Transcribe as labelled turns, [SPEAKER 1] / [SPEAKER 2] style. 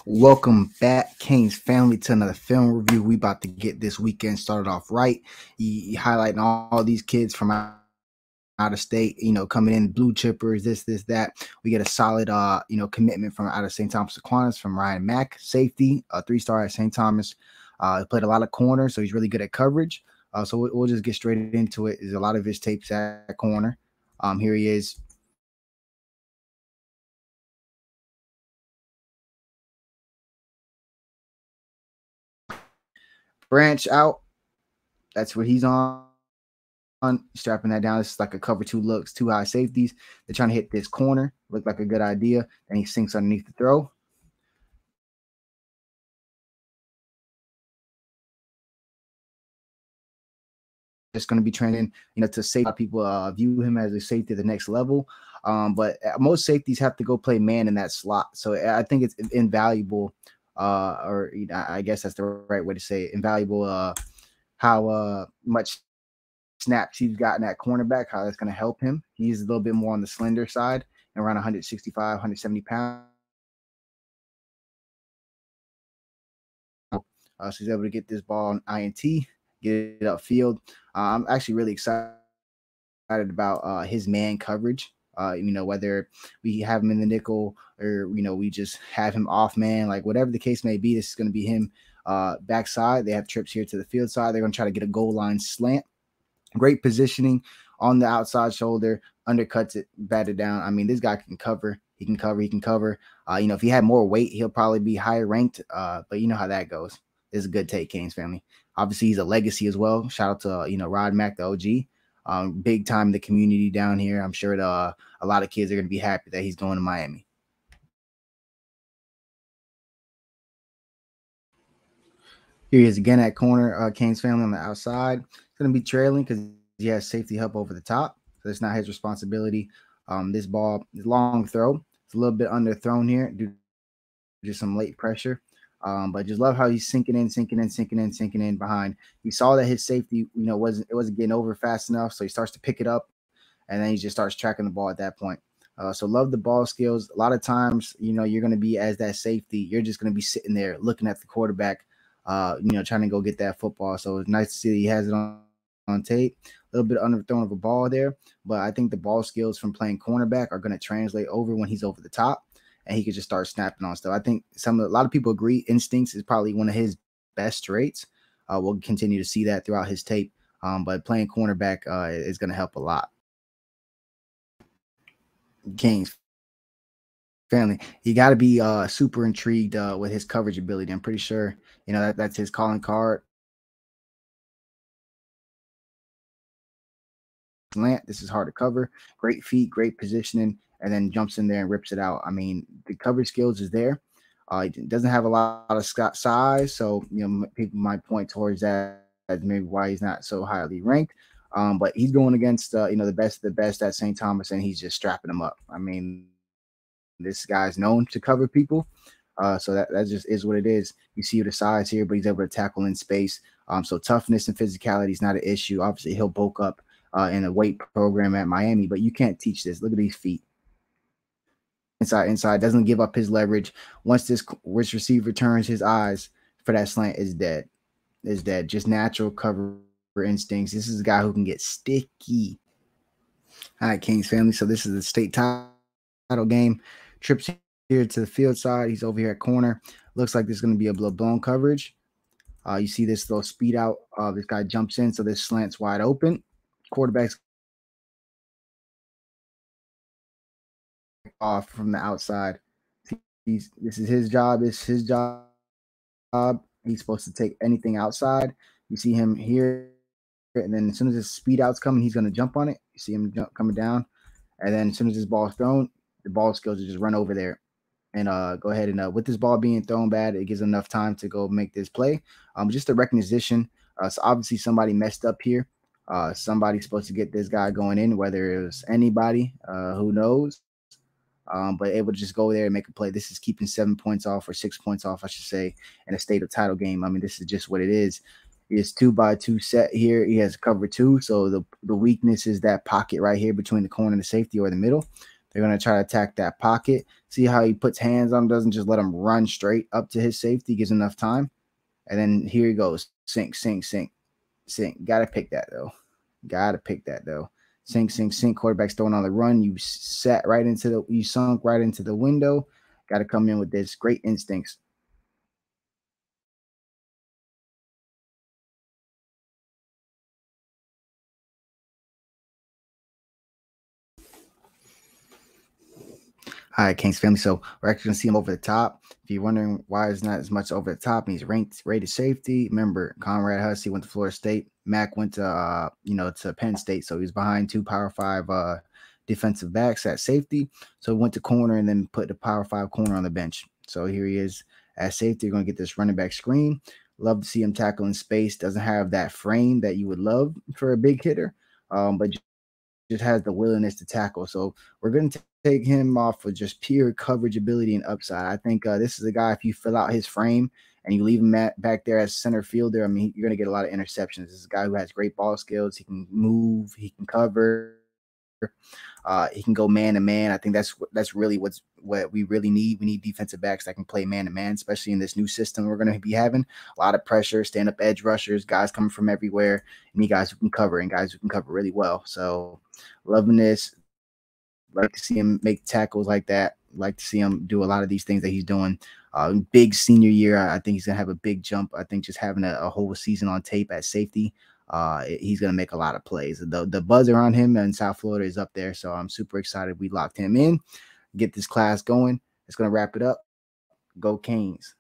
[SPEAKER 1] Welcome back, King's family, to another film review. We about to get this weekend started off right. You highlighting all these kids from out of state, coming in, blue chippers, this, that. We get a solid, commitment from out of St. Thomas Aquinas from Ryan Mack, safety, a 3-star at St. Thomas. Played a lot of corner, so he's really good at coverage. So we'll just get straight into it. There's a lot of his tapes at corner. Here he is. Branch out. That's what he's on. Strapping that down. This is like a cover two looks, two high safeties. They're trying to hit this corner. Looked like a good idea. And he sinks underneath the throw. Just going to be trending, to save people view him as a safety at the next level. But most safeties have to go play man in that slot. So I think it's invaluable, or I guess that's the right way to say it, invaluable how much snaps he's gotten at cornerback, how that's going to help him. He's a little bit more on the slender side, around 165, 170 pounds. So he's able to get this ball on INT, get it upfield. I'm actually really excited about his man coverage. Whether we have him in the nickel or, we just have him off man, like whatever the case may be, this is going to be him backside. They have trips here to the field side. They're going to try to get a goal line slant. Great positioning on the outside shoulder, undercuts it, batted down. I mean, this guy can cover. He can cover. He can cover. If he had more weight, he'll probably be higher ranked. But you know how that goes. It's a good take, Canes family. Obviously, he's a legacy as well. Shout out to Rod Mack, the OG. Big time in the community down here. I'm sure a lot of kids are going to be happy that he's going to Miami. Here he is again at corner. Canes family on the outside. It's going to be trailing because he has safety help over the top. So it's not his responsibility. This ball is long throw. It's a little bit underthrown here due to some late pressure. But just love how he's sinking in behind. He saw that his safety, wasn't getting over fast enough, so he starts to pick it up, and then he just starts tracking the ball at that point. So love the ball skills. A lot of times, you're going to be as that safety, you're just going to be sitting there looking at the quarterback, trying to go get that football. So it's nice to see that he has it on tape. A little bit underthrown of a ball there, but I think the ball skills from playing cornerback are going to translate over when he's over the top, and he could just start snapping on stuff. I think a lot of people agree instincts is probably one of his best traits. We'll continue to see that throughout his tape, but playing cornerback is going to help a lot. Kings family, you got to be super intrigued with his coverage ability. I'm pretty sure that's his calling card. Slant. This is hard to cover. Great feet, great positioning, and then jumps in there and rips it out. I mean, the coverage skills is there. He doesn't have a lot of size, so people might point towards that as maybe why he's not so highly ranked. But he's going against the best of the best at St. Thomas, and he's just strapping them up. I mean, this guy's known to cover people. So that just is what it is. You see the size here, but he's able to tackle in space. So toughness and physicality is not an issue. Obviously, he'll bulk up in a weight program at Miami, but you can't teach this. Look at these feet. Inside, doesn't give up his leverage. Once this receiver turns his eyes for that slant, is dead. Is dead. Just natural cover instincts. This is a guy who can get sticky. All right, Kings family. So this is the state title game. Trips here to the field side. He's over here at corner. Looks like there's going to be a blown coverage. You see this little speed out. This guy jumps in, so this slant's wide open. Quarterback's off from the outside. This is his job. It's his job. He's supposed to take anything outside. You see him here, and then as soon as his speed out's coming, he's going to jump on it. You see him coming down, and then as soon as this ball's thrown, the ball skills to just run over there and go ahead and with this ball being thrown bad, it gives enough time to go make this play. Just a recognition. So obviously somebody messed up here. Somebody's supposed to get this guy going in, whether it was anybody, who knows. But able to just go there and make a play. This is keeping 7 points off, or 6 points off, I should say, in a state of title game. I mean, this is just what it is. It's 2x2 set here. He has cover 2, so the weakness is that pocket right here between the corner and the safety, or the middle. They're going to try to attack that pocket. See how he puts hands on him, doesn't just let him run straight up to his safety, gives enough time. And then here he goes. Sink, sink, sink, sink. Got to pick that, though. Got to pick that, though. Sink, sink, sink. Quarterback's throwing on the run. You sunk right into the window. Got to come in with this great instincts. All right, Kings family. So we're actually gonna see him over the top. If you're wondering why it's not as much over the top, and he's rated safety. Remember, Conrad Hussey went to Florida State. Mack went to to Penn State, so he's behind two Power Five defensive backs at safety. So he went to corner and then put the Power Five corner on the bench. So here he is at safety. You're gonna get this running back screen. Love to see him tackle in space. Doesn't have that frame that you would love for a big hitter, but just has the willingness to tackle. So we're going to take him off for just pure coverage ability and upside. I think this is a guy, if you fill out his frame and you leave him back there as center fielder, I mean, you're going to get a lot of interceptions. This is a guy who has great ball skills. He can move, he can cover, he can go man to man. I think that's really what we really need. We need defensive backs that can play man to man, especially in this new system we're going to be having. A lot of pressure, stand up edge rushers, guys coming from everywhere. You need guys who can cover and guys who can cover really well. So loving this. Like to see him make tackles like that. Like to see him do a lot of these things that he's doing. Big senior year. I think he's gonna have a big jump. I think just having a whole season on tape at safety, he's gonna make a lot of plays. The buzz around him in South Florida is up there. So I'm super excited we locked him in. Get this class going. It's gonna wrap it up. Go Canes.